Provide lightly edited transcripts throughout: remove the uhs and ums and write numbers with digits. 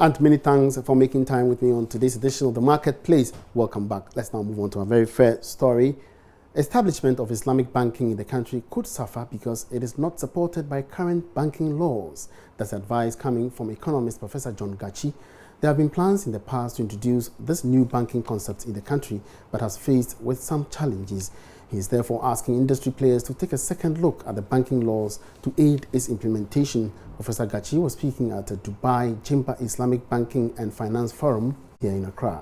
And many thanks for making time with me on today's edition of The Marketplace. Welcome back. Let's now move on to a very fair story. Establishment of Islamic banking in the country could suffer because it is not supported by current banking laws. That's advice coming from economist Professor John Gachi. There have been plans in the past to introduce this new banking concept in the country, but has faced with some challenges. He is therefore asking industry players to take a second look at the banking laws to aid its implementation. Professor Gachi was speaking at the Dubai Chamber Islamic Banking and Finance Forum here in Accra.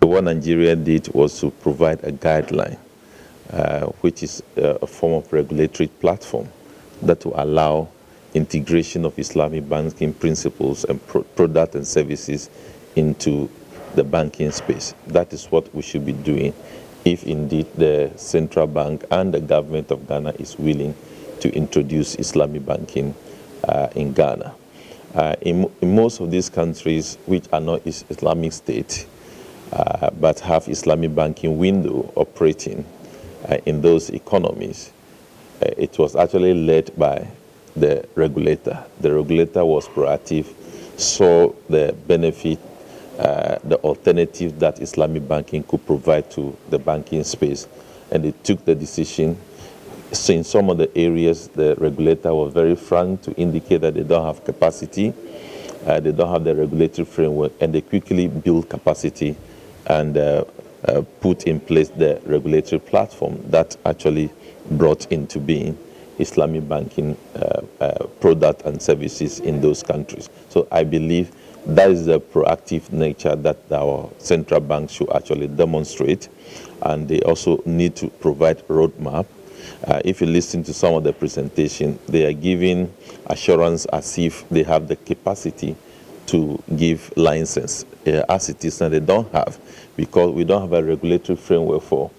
What Nigeria did was to provide a guideline, which is a form of regulatory platform that will allow integration of Islamic banking principles and product and services into the banking space. That is what we should be doing if indeed the central bank and the government of Ghana is willing to introduce Islamic banking in Ghana. In most of these countries which are not Islamic state, but have Islamic banking window operating in those economies, it was actually led by the regulator. The regulator was proactive, saw the benefit, the alternative that Islamic banking could provide to the banking space, and they took the decision. So in some of the areas, the regulator was very frank to indicate that they don't have capacity, they don't have the regulatory framework, and they quickly built capacity and put in place the regulatory platform that actually brought into being Islamic banking product and services in those countries. So I believe that is the proactive nature that our central bank should actually demonstrate, and they also need to provide a roadmap. If you listen to some of the presentation, they are giving assurance as if they have the capacity to give license as it is, and they don't have, because we don't have a regulatory framework for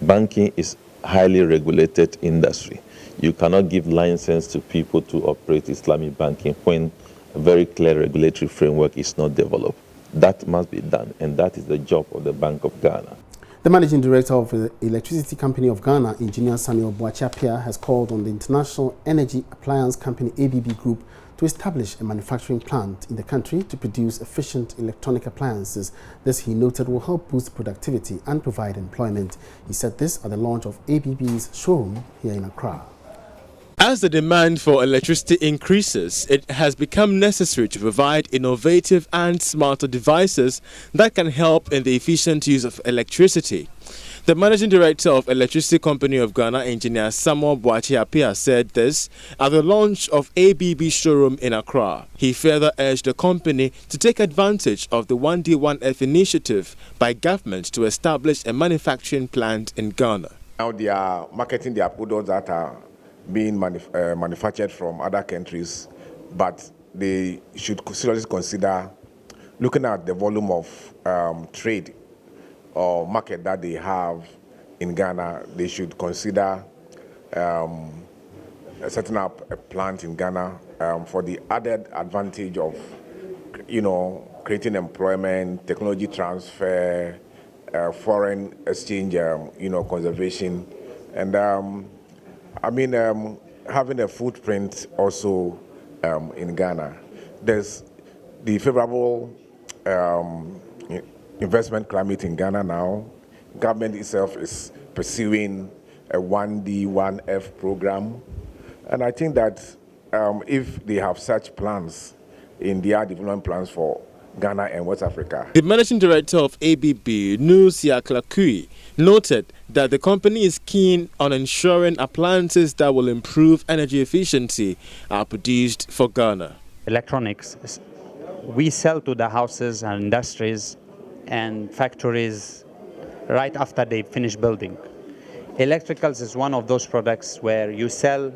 banking. Is highly regulated industry. You cannot give license to people to operate Islamic banking when a very clear regulatory framework is not developed. That must be done, and that is the job of the Bank of Ghana. The managing director of the Electricity Company of Ghana, Engineer Samuel Boachiapia, has called on the international energy appliance company ABB Group to establish a manufacturing plant in the country to produce efficient electronic appliances. This, he noted, will help boost productivity and provide employment. He said this at the launch of ABB's showroom here in Accra. As the demand for electricity increases, it has become necessary to provide innovative and smarter devices that can help in the efficient use of electricity. The Managing Director of Electricity Company of Ghana, Engineer Samuel Boachiapia, said this at the launch of ABB showroom in Accra. He further urged the company to take advantage of the 1D1F initiative by government to establish a manufacturing plant in Ghana. Now they are marketing their products that are being manufactured from other countries, but they should seriously consider looking at the volume of trade or market that they have in Ghana. They should consider setting up a plant in Ghana for the added advantage of, creating employment, technology transfer, foreign exchange, conservation, and having a footprint also in Ghana. There's the favorable investment climate in Ghana now. Government itself is pursuing a 1D1F program, and I think that if they have such plans in their development plans for Ghana and West Africa. The Managing Director of ABB, Nusia Klakui, noted that the company is keen on ensuring appliances that will improve energy efficiency are produced for Ghana. Electronics, we sell to the houses and industries and factories right after they finish building. Electricals is one of those products where you sell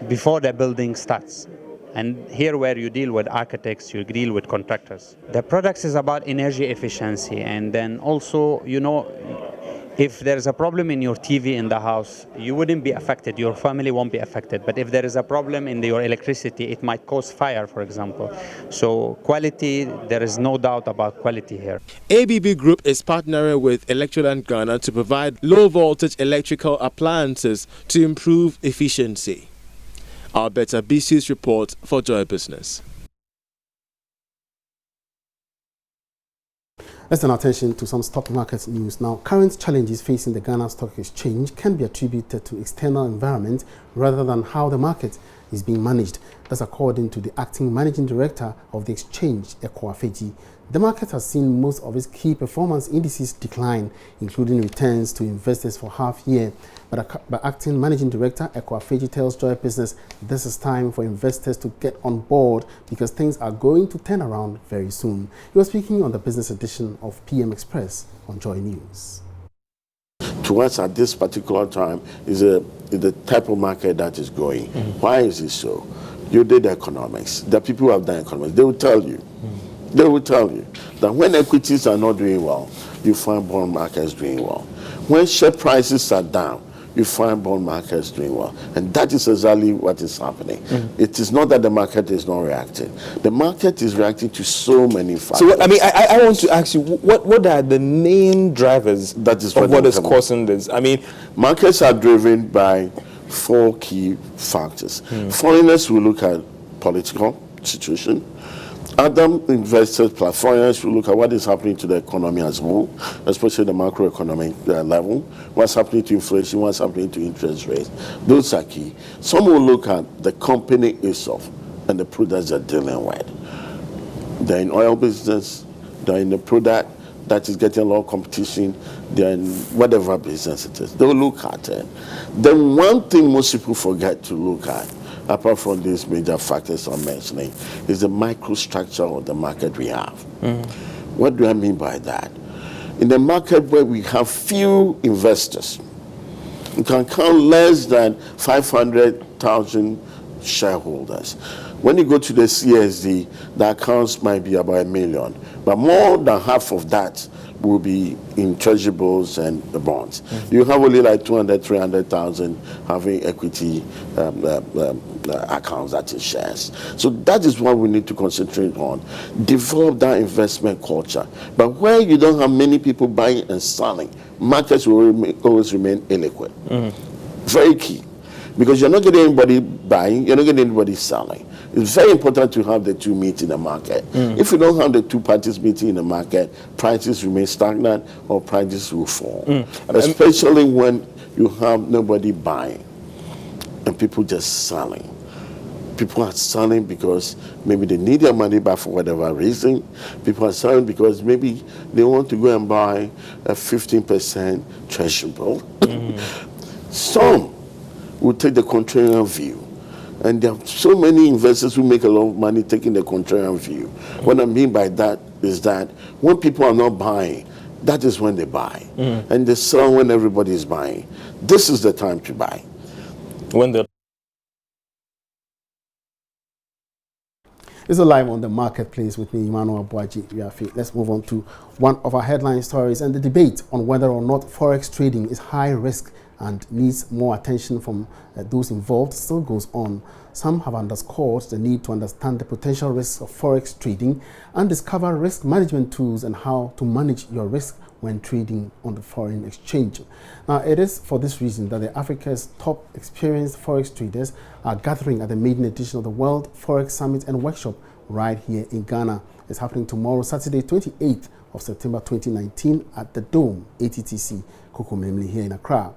before the building starts. And here where you deal with architects, you deal with contractors. The products is about energy efficiency, and then also, if there's a problem in your TV in the house, you wouldn't be affected, your family won't be affected. But if there is a problem in your electricity, it might cause fire, for example. So quality, there is no doubt about quality here. ABB Group is partnering with Electroland Ghana to provide low-voltage electrical appliances to improve efficiency. Alberta BC's report for Joy Business. Let's turn our attention to some stock market news. Now, current challenges facing the Ghana Stock Exchange can be attributed to external environment rather than how the market is being managed. That's according to the acting managing director of the exchange, Ekwafeji. The market has seen most of its key performance indices decline, including returns to investors for half year. But acting managing director Ekwafeji tells Joy Business this is time for investors to get on board because things are going to turn around very soon. He was speaking on the business edition of PM Express on Joy News. To us at this particular time is the type of market that is growing. Why is it so? You did economics. The people who have done economics, they will tell you. They will tell you that when equities are not doing well, you find bond markets doing well. When share prices are down, you find bond markets doing well. And that is exactly what is happening. It is not that the market is not reacting. The market is reacting to so many factors. So, I mean, I want to ask you, what are the main drivers of what is causing this? I mean, markets are driven by 4 key factors. Foreigners will look at political situation. Other investors, foreigners will look at what is happening to the economy as a whole, especially the macroeconomic level, what's happening to inflation, what's happening to interest rates. Those are key. Some will look at the company itself and the products they're dealing with. They're in oil business, they're in the product that is getting a lot of competition, they're in whatever business it is. They'll look at it. Then one thing most people forget to look at, apart from these major factors I'm mentioning, is the microstructure of the market we have. What do I mean by that? In a market where we have few investors, you can count less than 500,000 shareholders. When you go to the CSD, the accounts might be about 1 million, but more than half of that will be in treasurables and the bonds. You have only like 200, 300,000 having equity accounts, that is shares. So that is what we need to concentrate on. Develop that investment culture. But where you don't have many people buying and selling, markets will always remain illiquid. Very key. Because you're not getting anybody buying, you're not getting anybody selling. It's very important to have the two meet in the market. If you don't have the two parties meeting in the market, prices remain stagnant or prices will fall. Especially when you have nobody buying and people just selling. People are selling because maybe they need their money back for whatever reason. People are selling because maybe they want to go and buy a 15% treasury bill. Some will take the contrarian view. And there are so many investors who make a lot of money taking the contrarian view. What I mean by that is that when people are not buying, that is when they buy. And they sell when everybody is buying. This is the time to buy. It's live on the marketplace with me, Emmanuel Boaji. Let's move on to one of our headline stories and the debate on whether or not Forex trading is high risk and needs more attention from those involved still goes on. Some have underscored the need to understand the potential risks of Forex trading and discover risk management tools and how to manage your risk when trading on the foreign exchange. Now, it is for this reason that the Africa's top experienced Forex traders are gathering at the maiden edition of the World Forex Summit and Workshop right here in Ghana. It's happening tomorrow, Saturday, 28th of September 2019 at the Dome, ATTC, Kokomlemle here in Accra.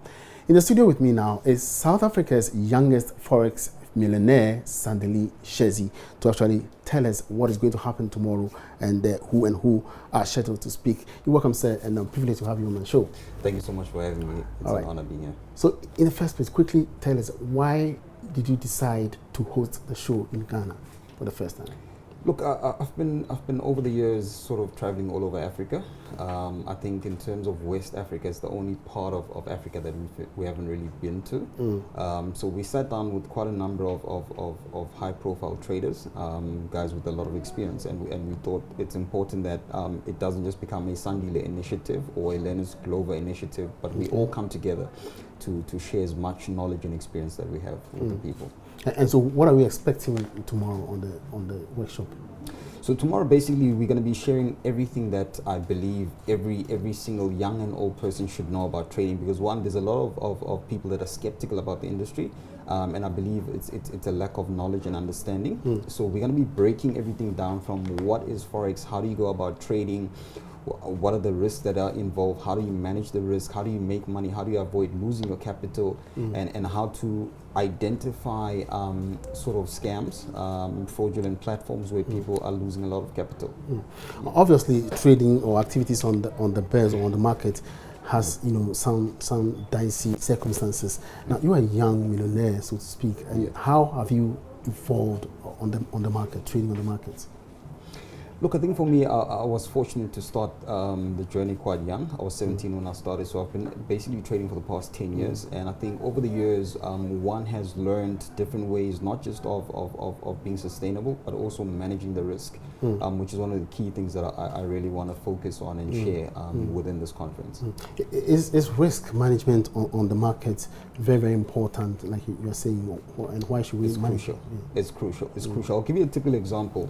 In the studio with me now is South Africa's youngest Forex millionaire, Sandeli Shezi, to actually tell us what is going to happen tomorrow and who are scheduled to speak. You're welcome, sir, and I'm privileged to have you on my show. Thank you so much for having me. It's an honor being here. So, in the first place, quickly tell us, why did you decide to host the show in Ghana for the first time? Look, I've been over the years sort of traveling all over Africa. I think in terms of West Africa, it's the only part of Africa that we haven't really been to. So we sat down with quite a number of high-profile traders, guys with a lot of experience, and we thought it's important that it doesn't just become a Sandile initiative or a Lennox Glover initiative, but we all come together to share as much knowledge and experience that we have with the people. And so what are we expecting tomorrow on the workshop? So tomorrow, basically, we're going to be sharing everything that I believe every single young and old person should know about trading, because one, there's a lot of people that are skeptical about the industry, and I believe it's a lack of knowledge and understanding. So we're going to be breaking everything down from what is Forex, how do you go about trading, what are the risks that are involved, how do you manage the risk, how do you make money, how do you avoid losing your capital, and how to identify sort of scams, fraudulent platforms where people are losing a lot of capital. Obviously, trading or activities on the bears or on the market has, some dicey circumstances. Now, you are a young millionaire, so to speak, and how have you evolved on the market, trading on the markets? Look, I think for me, I was fortunate to start the journey quite young. I was 17 when I started, so I've been basically trading for the past 10 years. And I think over the years, one has learned different ways, not just of being sustainable, but also managing the risk, which is one of the key things that I really want to focus on and share within this conference. Is risk management on the market very, very important, like you're saying, and why should we manage it? It's crucial. It's crucial. I'll give you a typical example.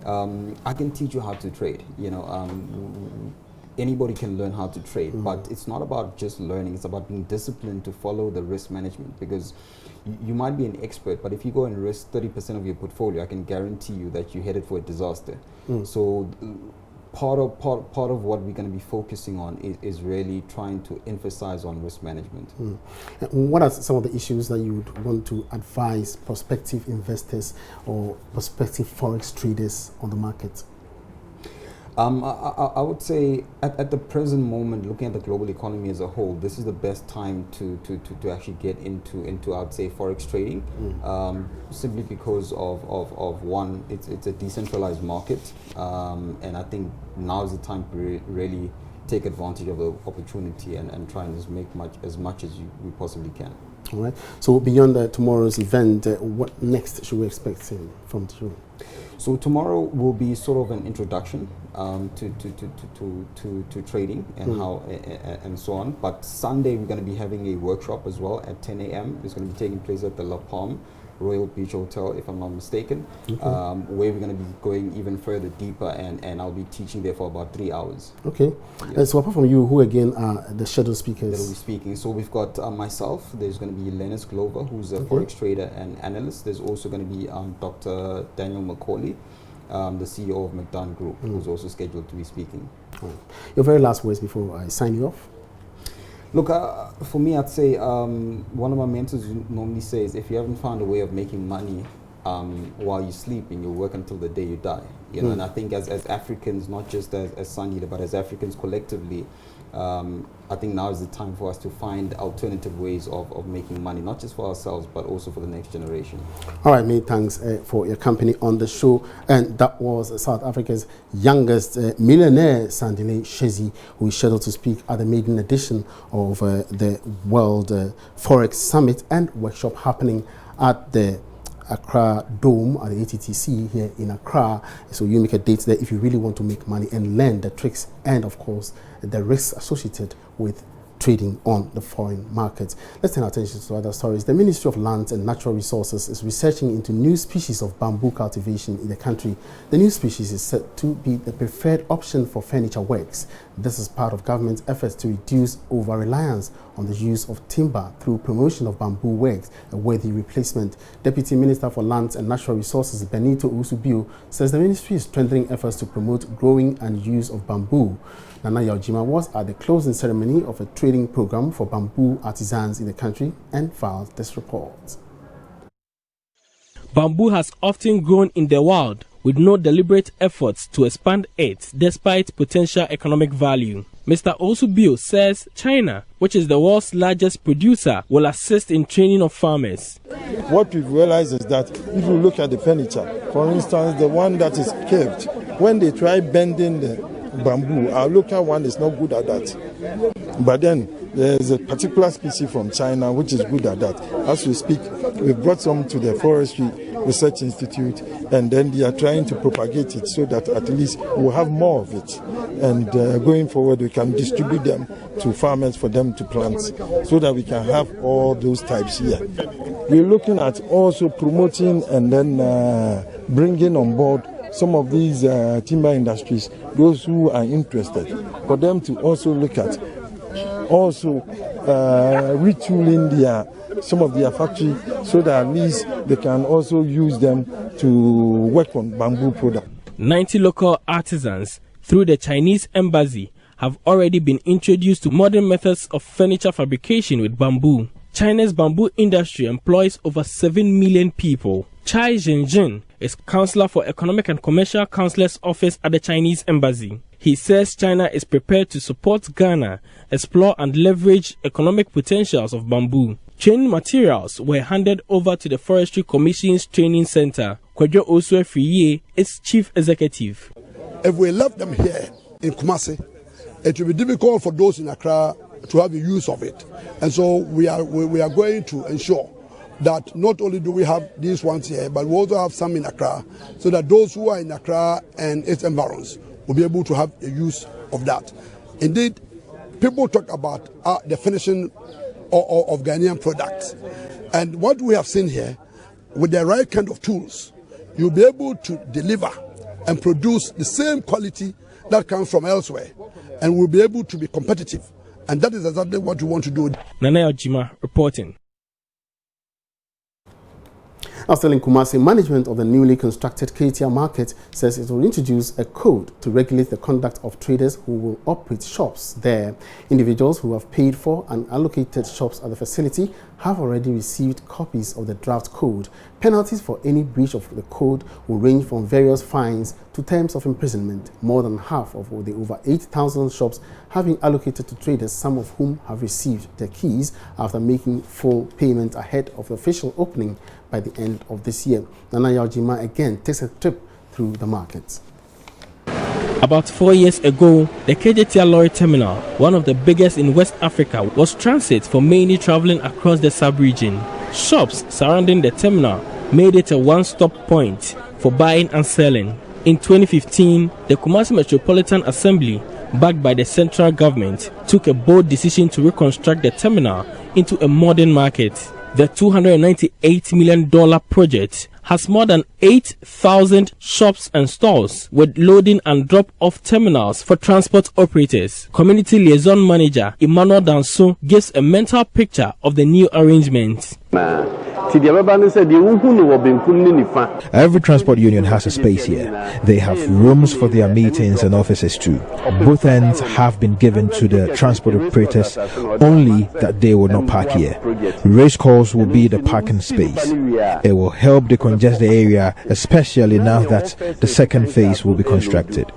I can teach you how to trade. Anybody can learn how to trade, but it's not about just learning. It's about being disciplined to follow the risk management, because you might be an expert, but if you go and risk 30% of your portfolio, I can guarantee you that you're headed for a disaster. So part of what we're going to be focusing on is really trying to emphasize on risk management. What are some of the issues that you would want to advise prospective investors or prospective forex traders on the market? I would say at the present moment, looking at the global economy as a whole, this is the best time to actually get into I would say forex trading, simply because of one, it's a decentralized market, and I think now is the time to really take advantage of the opportunity and try and just make as much as we possibly can. All right. So beyond tomorrow's event, what next should we expect from the show? So tomorrow will be sort of an introduction to trading and how and so on. But Sunday we're going to be having a workshop as well at 10 a.m. It's going to be taking place at the La Palm Royal Beach Hotel, if I'm not mistaken, where we're going to be going even further deeper, and I'll be teaching there for about 3 hours. Okay. Yeah. So apart from you, who again are the scheduled speakers? That will be speaking. So we've got myself. There's going to be Lennox Glover, who's a forex trader and analyst. There's also going to be Dr. Daniel Macaulay, the CEO of McDonald Group, who's also scheduled to be speaking. Your very last words before I sign you off? Look, for me, I'd say one of my mentors normally says, if you haven't found a way of making money while you're sleeping, you'll work until the day you die. And I think as Africans, not just as Sun Leader, but as Africans collectively, I think now is the time for us to find alternative ways of making money, not just for ourselves, but also for the next generation. All right, many thanks for your company on the show. And that was South Africa's youngest millionaire, Sandile Shezi, who is scheduled to speak at the maiden edition of the World Forex Summit and workshop happening at the Accra Dome at the ATTC here in Accra. So you make a date there if you really want to make money and learn the tricks and, of course, the risks associated with trading on the foreign markets. Let's turn our attention to other stories. The Ministry of Lands and Natural Resources is researching into new species of bamboo cultivation in the country. The new species is said to be the preferred option for furniture works. This is part of government's efforts to reduce over-reliance on the use of timber through promotion of bamboo works, a worthy replacement. Deputy Minister for Lands and Natural Resources, Benito Usubio, says the ministry is strengthening efforts to promote growing and use of bamboo. Nana Yaojima was at the closing ceremony of a trading program for bamboo artisans in the country and filed this report. Bamboo has often grown in the wild with no deliberate efforts to expand it despite potential economic value. Mr. Osubio says China, which is the world's largest producer, will assist in training of farmers. What we've realized is that if you look at the furniture, for instance, the one that is curved, when they try bending the bamboo, our local one is not good at that. But then there's a particular species from China which is good at that. As we speak, we've brought some to the Forestry Research Institute, and then they are trying to propagate it so that at least we'll have more of it. And going forward, we can distribute them to farmers for them to plant so that we can have all those types here. We're looking at also promoting and then bringing on board some of these timber industries, those who are interested, for them to also look at retooling some of their factory so that at least they can also use them to work on bamboo products. 90 local artisans through the Chinese embassy have already been introduced to modern methods of furniture fabrication with bamboo. China's bamboo industry employs over 7 million people. Chai Zhenjin is counselor for Economic and Commercial Counselor's Office at the Chinese embassy. He says China is prepared to support Ghana, explore and leverage economic potentials of bamboo. Training materials were handed over to the Forestry Commission's training center. Kwadwo Osuefriye is chief executive. If we left them here in Kumasi, it will be difficult for those in Accra to have the use of it. And so we are going to ensure that not only do we have these ones here, but we also have some in Accra, so that those who are in Accra and its environs will be able to have a use of that. Indeed, people talk about the finishing of Ghanaian products. And what we have seen here, with the right kind of tools, you'll be able to deliver and produce the same quality that comes from elsewhere, and we'll be able to be competitive. And that is exactly what we want to do. Nana Ojima reporting. Now still in Kumasi, management of the newly constructed KTR market says it will introduce a code to regulate the conduct of traders who will operate shops there. Individuals who have paid for and allocated shops at the facility have already received copies of the draft code. Penalties for any breach of the code will range from various fines to terms of imprisonment. More than half of the over 8,000 shops have been allocated to traders, some of whom have received their keys after making full payment ahead of the official opening by the end of this year. Nana Ojima again takes a trip through the markets. About 4 years ago, the KJTR lorry terminal, one of the biggest in West Africa, was transit for many traveling across the sub-region. Shops surrounding the terminal made it a one-stop point for buying and selling. In 2015, the Kumasi Metropolitan Assembly, backed by the central government, took a bold decision to reconstruct the terminal into a modern market. The $298 million project has more than 8,000 shops and stores with loading and drop-off terminals for transport operators. Community Liaison Manager Emmanuel Danso gives a mental picture of the new arrangement. Every transport union has a space here. They have rooms for their meetings and offices too. Both ends have been given to the transport operators, only that they will not park here. Race course will be the parking space. It will help decongest the area, especially now that the second phase will be constructed.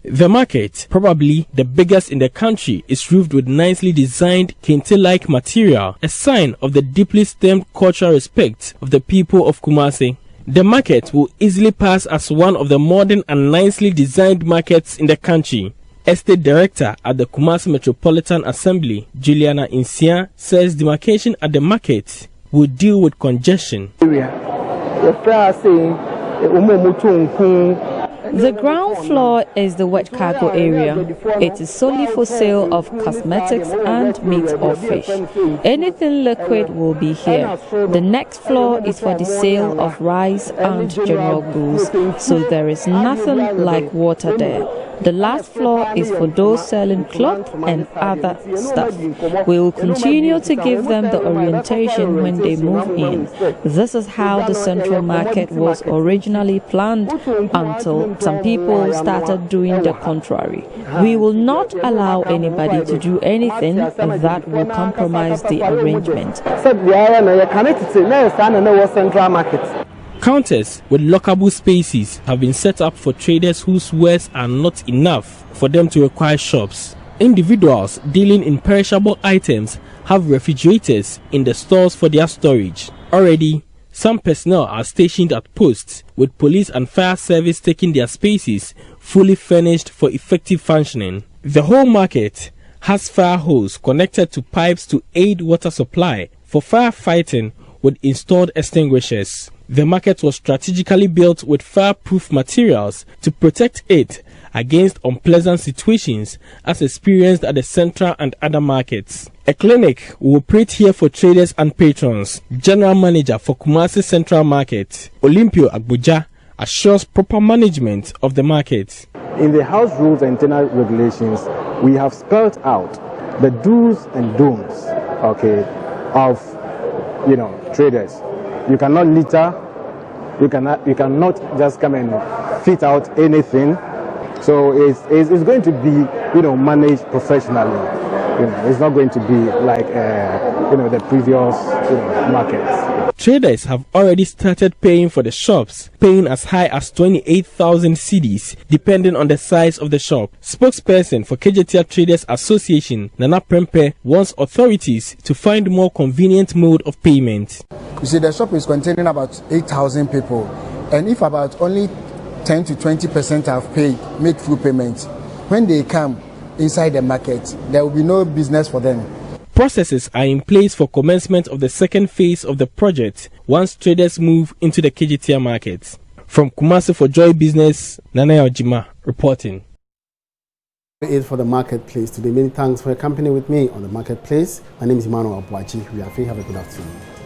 The market, probably the biggest in the country, is roofed with nicely designed kente-like material, a sign of the deeply stemmed cultural respect of the people of Kumasi. The market will easily pass as one of the modern and nicely designed markets in the country. Estate Director at the Kumasi Metropolitan Assembly, Juliana Insia, says demarcation at the market will deal with congestion. The ground floor is the wet cargo area. It is solely for sale of cosmetics and meat or fish. Anything liquid will be here. The next floor is for the sale of rice and general goods, so there is nothing like water there. The last floor is for those selling cloth and other stuff. We will continue to give them the orientation when they move in. This is how the central market was originally planned until some people started doing the contrary. We will not allow anybody to do anything that will compromise the arrangement. Counters with lockable spaces have been set up for traders whose wares are not enough for them to require shops. Individuals dealing in perishable items have refrigerators in the stores for their storage. Already, some personnel are stationed at posts, with police and fire service taking their spaces fully furnished for effective functioning. The whole market has fire hose connected to pipes to aid water supply for firefighting with installed extinguishers. The market was strategically built with fireproof materials to protect it against unpleasant situations as experienced at the central and other markets. A clinic will operate here for traders and patrons. General Manager for Kumasi Central Market, Olympio Agbuja, assures proper management of the market. In the house rules and internal regulations, we have spelled out the do's and don'ts, of traders. You cannot litter You cannot just come and fit out anything. So it's going to be, managed professionally. It's not going to be like, the previous markets. Traders have already started paying for the shops, paying as high as 28,000 cedis, depending on the size of the shop. Spokesperson for KJTL Traders Association, Nana Prempe, wants authorities to find more convenient mode of payment. You see, the shop is containing about 8,000 people, and if about only 10 to 20% have made full payments, when they come inside the market, there will be no business for them. Processes are in place for commencement of the second phase of the project once traders move into the KJTL market. From Kumasi for Joy Business, Nana Ojima reporting. It is for the marketplace today. Many thanks for your company with me on the marketplace. My name is Emmanuel Abuachi. We are free. Have a good afternoon.